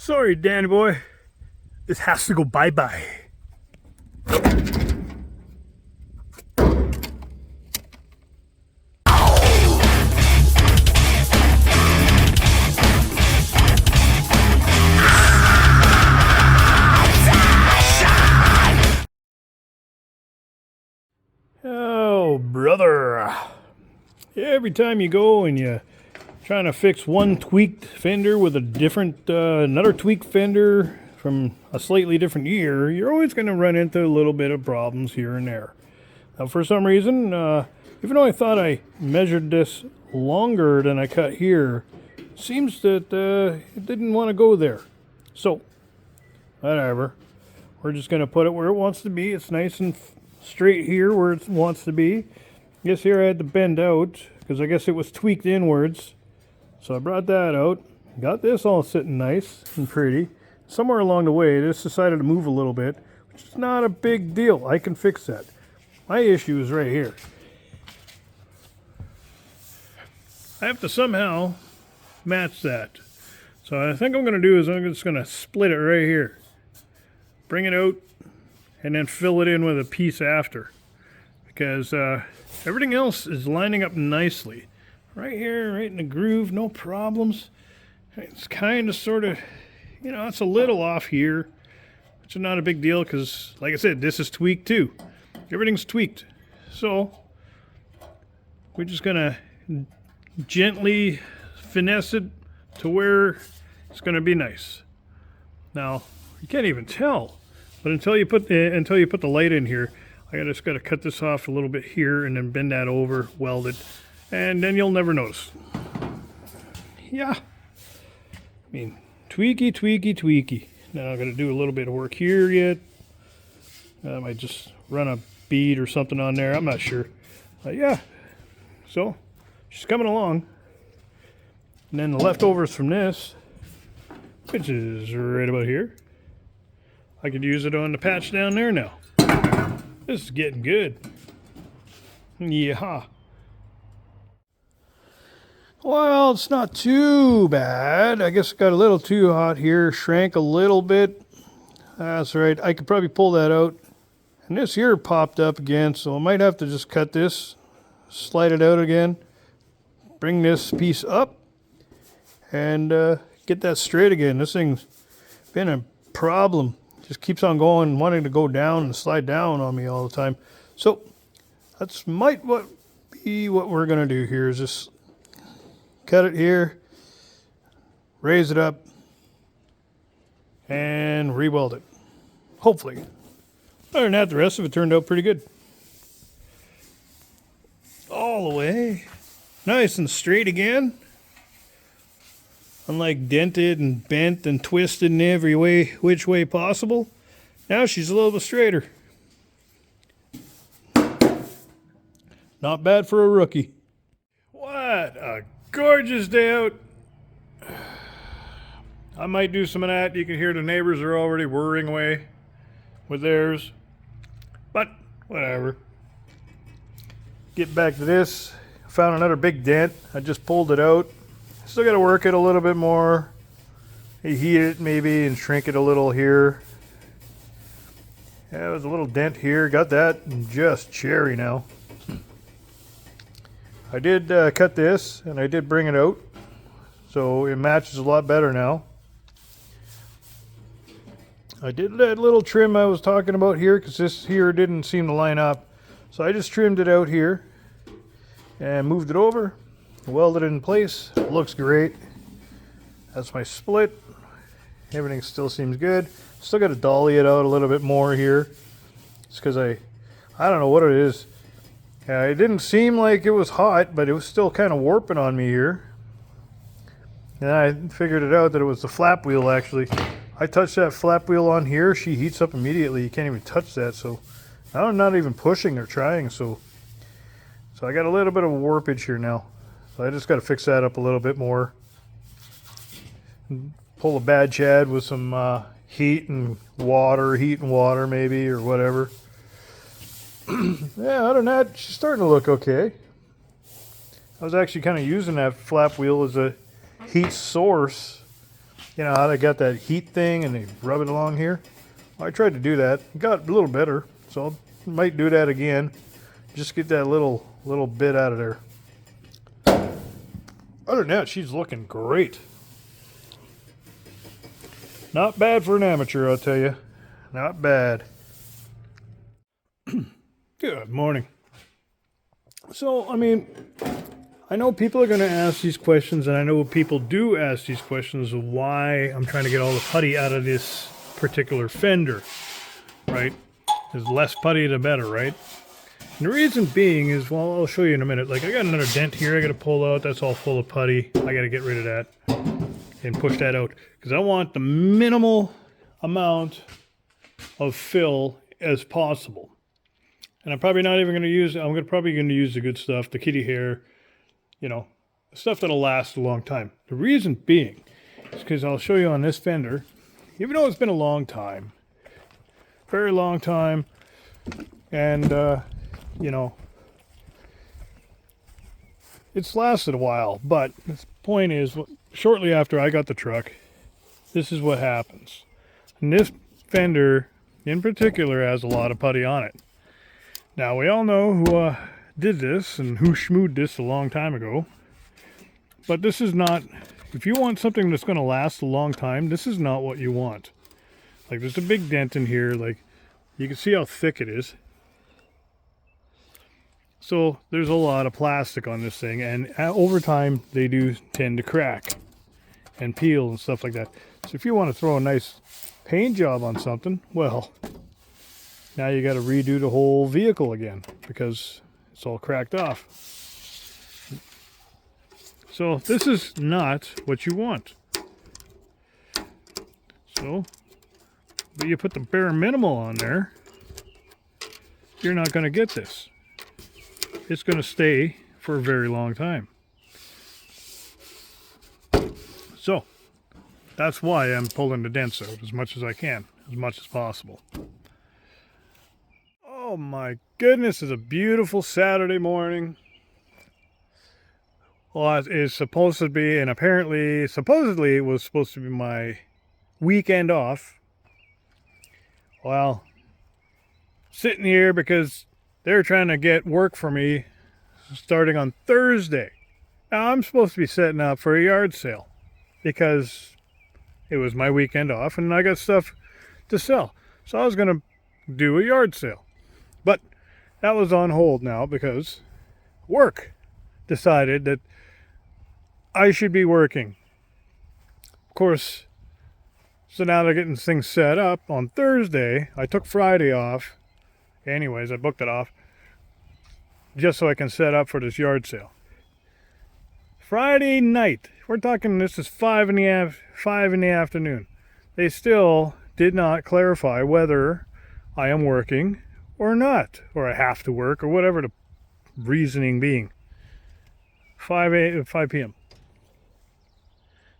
Sorry, Danny boy. This has to go bye-bye. Oh, brother. Every time you go and you're trying to fix one tweaked fender with a different, another tweaked fender from a slightly different year, you're always going to run into a little bit of problems here and there. Now, for some reason, even though I thought I measured this longer than I cut here, it seems that it didn't want to go there. So, whatever. We're just going to put it where it wants to be. It's nice and straight here where it wants to be. I guess here I had to bend out because I guess it was tweaked inwards. So I brought that out. Got this all sitting nice and pretty. Somewhere along the way, this decided to move a little bit, which is not a big deal. I can fix that. My issue is right here. I have to somehow match that. So I think I'm going to do is I'm just going to split it right here. Bring it out and then fill it in with a piece after. Because everything else is lining up nicely. Right here, right in the groove, no problems. It's kind of sort of, you know, it's a little off here, which is not a big deal because, like I said, this is tweaked too. Everything's tweaked. So we're just going to gently finesse it to where it's going to be nice. Now, you can't even tell, but until you put the light in here, I just got to cut this off a little bit here and then bend that over, weld it, and then you'll never notice. Yeah. I mean, tweaky. Now I'm going to do a little bit of work here yet. I might just run a bead or something on there. I'm not sure. Yeah. So, she's coming along. And then the leftovers from this, which is right about here, I could use it on the patch down there now. This is getting good. Yeah. Well, it's not too bad. I guess it got a little too hot here. Shrank a little bit. That's right. I could probably pull that out. And this here popped up again, so I might have to just cut this, slide it out again, bring this piece up, and get that straight again. This thing's been a problem. Just keeps on going, wanting to go down and slide down on me all the time. So that's be what we're going to do here is just cut it here, raise it up, and re-weld it. Hopefully. Other than that, the rest of it turned out pretty good. All the way. Nice and straight again. Unlike dented and bent and twisted in every way, which way possible. Now she's a little bit straighter. Not bad for a rookie. What a gorgeous day out. I might do some of that. You can hear the neighbors are already whirring away with theirs. But whatever. Get back to this. Found another big dent. I just pulled it out. Still got to work it a little bit more. Heat it maybe and shrink it a little here. Yeah, there was a little dent here. Got that just cherry now. I did cut this and I did bring it out. So it matches a lot better now. I did that little trim I was talking about here because this here didn't seem to line up. So I just trimmed it out here and moved it over. Welded it in place. Looks great. That's my split. Everything still seems good. Still got to dolly it out a little bit more here. It's because I don't know what it is. It didn't seem like it was hot, but it was still kind of warping on me here. And I figured it out that it was the flap wheel actually. I touched that flap wheel on here. She heats up immediately. You can't even touch that. So I'm not even pushing or trying. So I got a little bit of warpage here now. So I just got to fix that up a little bit more. Pull a bad chad with some heat and water maybe, or whatever. Yeah, other than that, she's starting to look okay. I was actually kind of using that flap wheel as a heat source You know how they got that heat thing and they rub it along here? Well, I tried to do that. It got a little better, so I might do that again. Just get that little bit out of there. Other than that, she's looking great. Not bad for an amateur, I'll tell you. Not bad. Good morning. So, I mean, I know people are going to ask these questions, and I know people do ask these questions of why I'm trying to get all the putty out of this particular fender, right? There's less putty, the better, right? And the reason being is, well, I'll show you in a minute. Like, I got another dent here I got to pull out. That's all full of putty. I got to get rid of that and push that out because I want the minimal amount of fill as possible. And I'm probably not even going to use, probably going to use the good stuff, the kitty hair, you know, stuff that'll last a long time. The reason being is because I'll show you on this fender, even though it's been a long time, very long time, and, you know, it's lasted a while, but the point is, shortly after I got the truck, this is what happens. And this fender, in particular, has a lot of putty on it. Now, we all know who did this and who schmooed this a long time ago. But this is not, if you want something that's going to last a long time, this is not what you want. Like, there's a big dent in here. Like, you can see how thick it is. So, there's a lot of plastic on this thing. And over time, they do tend to crack and peel and stuff like that. So, if you want to throw a nice paint job on something, well, now you got to redo the whole vehicle again because it's all cracked off. So this is not what you want. So, but you put the bare minimal on there, you're not going to get this. It's going to stay for a very long time. So, that's why I'm pulling the dents out as much as I can, as much as possible. Oh my goodness, it's a beautiful Saturday morning. Well, it is supposed to be, and apparently, supposedly, it was supposed to be my weekend off. Well, sitting here because they're trying to get work for me starting on Thursday. Now, I'm supposed to be setting up for a yard sale because it was my weekend off and I got stuff to sell. So I was going to do a yard sale. But that was on hold now because work decided that I should be working. Of course, so now they're getting things set up on Thursday. I took Friday off. Anyways, I booked it off just so I can set up for this yard sale. Friday night, we're talking, this is 5 in the afternoon. They still did not clarify whether I am working or not, or I have to work, or whatever the reasoning being. 5 p.m.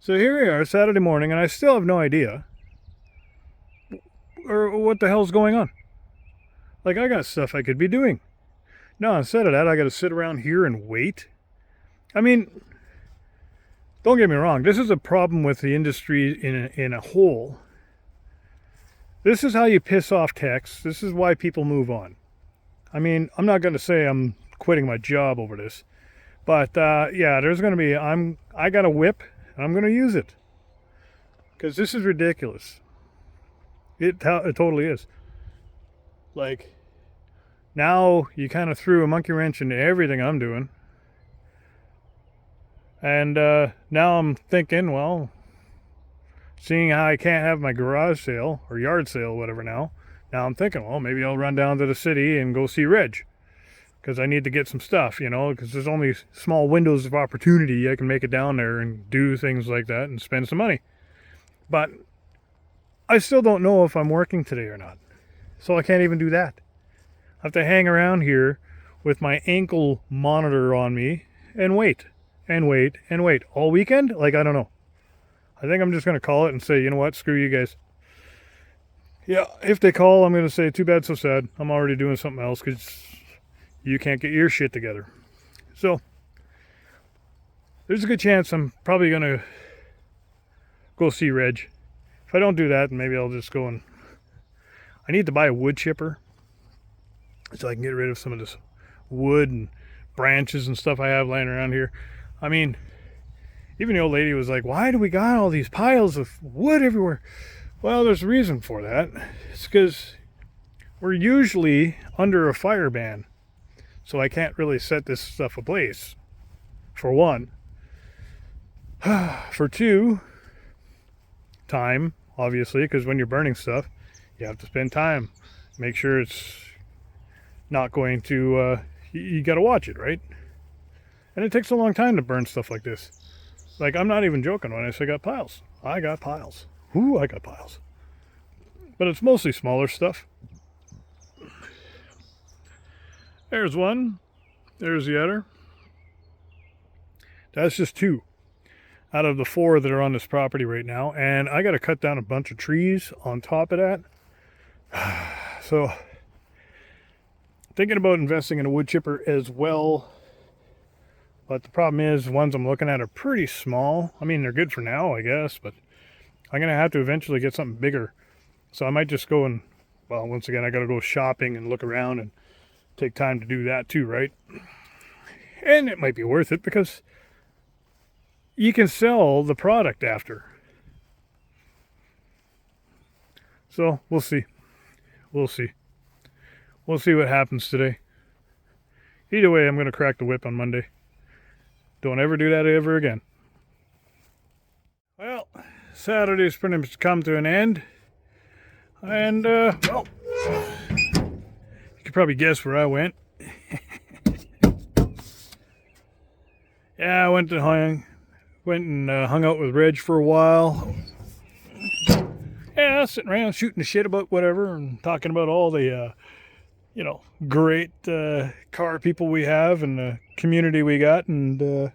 So here we are, Saturday morning, and I still have no idea or what the hell's going on. Like, I got stuff I could be doing. No, instead of that, I got to sit around here and wait. I mean, don't get me wrong, this is a problem with the industry in a whole. This is how you piss off techs. This is why people move on. I mean, I'm not going to say I'm quitting my job over this. But, yeah, there's going to be, I got a whip, and I'm going to use it. Because this is ridiculous. It totally is. Like, now you kind of threw a monkey wrench into everything I'm doing. And now I'm thinking, well, seeing how I can't have my garage sale or yard sale, whatever now I'm thinking, well, maybe I'll run down to the city and go see Reg. Because I need to get some stuff, you know, because there's only small windows of opportunity I can make it down there and do things like that and spend some money. But I still don't know if I'm working today or not. So I can't even do that. I have to hang around here with my ankle monitor on me and wait and wait and wait all weekend. Like, I don't know. I think I'm just going to call it and say, you know what, screw you guys. Yeah, if they call, I'm going to say, too bad, so sad. I'm already doing something else because you can't get your shit together. So, there's a good chance I'm probably going to go see Reg. If I don't do that, maybe I'll just go and... I need to buy a wood chipper so I can get rid of some of this wood and branches and stuff I have laying around here. I mean, even the old lady was like, why do we got all these piles of wood everywhere? Well, there's a reason for that. It's because we're usually under a fire ban. So I can't really set this stuff ablaze, for one. For two, time, obviously, because when you're burning stuff, you have to spend time. Make sure it's not going to, you got to watch it, right? And it takes a long time to burn stuff like this. Like, I'm not even joking when I say I got piles. I got piles. Ooh, I got piles. But it's mostly smaller stuff. There's one. There's the other. That's just 2 out of the 4 that are on this property right now. And I got to cut down a bunch of trees on top of that. So, thinking about investing in a wood chipper as well. But the problem is, the ones I'm looking at are pretty small. I mean, they're good for now, I guess. But I'm going to have to eventually get something bigger. So I might just go and, well, once again, I got to go shopping and look around and take time to do that too, right? And it might be worth it because you can sell the product after. So we'll see. We'll see. We'll see what happens today. Either way, I'm going to crack the whip on Monday. Don't ever do that ever again. Well, Saturday's pretty much come to an end. And, well, you could probably guess where I went. Yeah, I went and hung out with Reg for a while. Yeah, sitting around shooting the shit about whatever and talking about all the, great car people we have and the community we got and,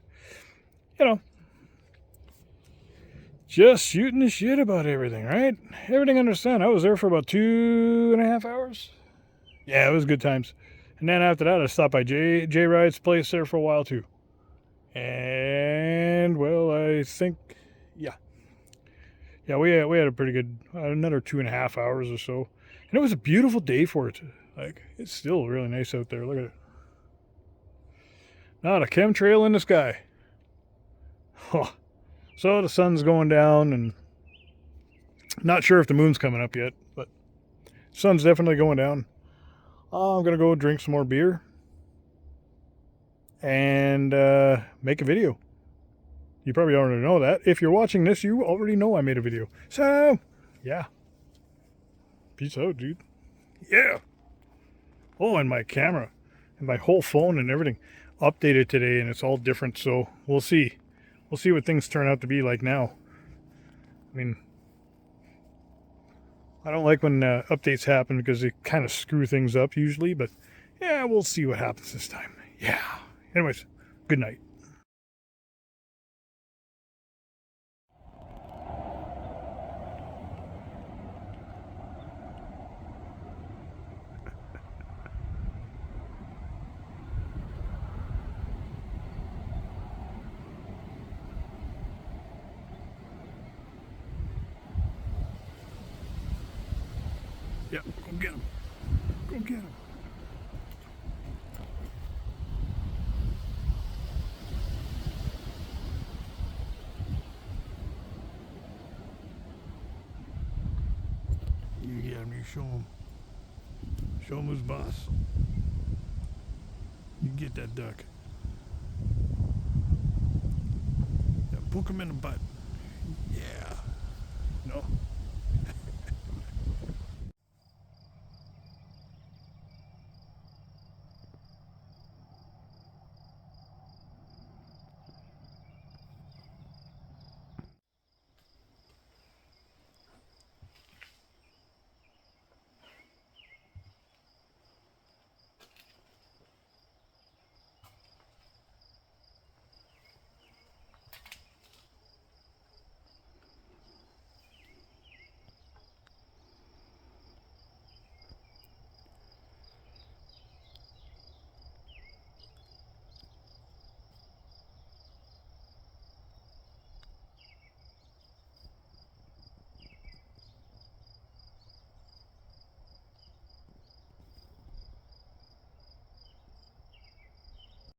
just shooting the shit about everything, right? Everything under the sun. I was there for about 2.5 hours. Yeah, it was good times. And then after that, I stopped by J Ride's place there for a while too. And, well, I think, yeah, we had a pretty good, another 2.5 hours or so. And it was a beautiful day for it. Like, it's still really nice out there. Look at it. Not a chemtrail in the sky. Huh. So the sun's going down, and not sure if the moon's coming up yet, but sun's definitely going down. I'm going to go drink some more beer and make a video. You probably already know that. If you're watching this, you already know I made a video. So, yeah. Peace out, dude. Yeah. Oh, and my camera and my whole phone and everything updated today, and it's all different, so we'll see. We'll see what things turn out to be like now. I mean, I don't like when updates happen because they kind of screw things up usually, but yeah, we'll see what happens this time. Yeah. Anyways, good night. Yeah, go get him. Go get him. You get him, you show him. Show him who's boss. You get that duck. Yeah, poke him in the butt.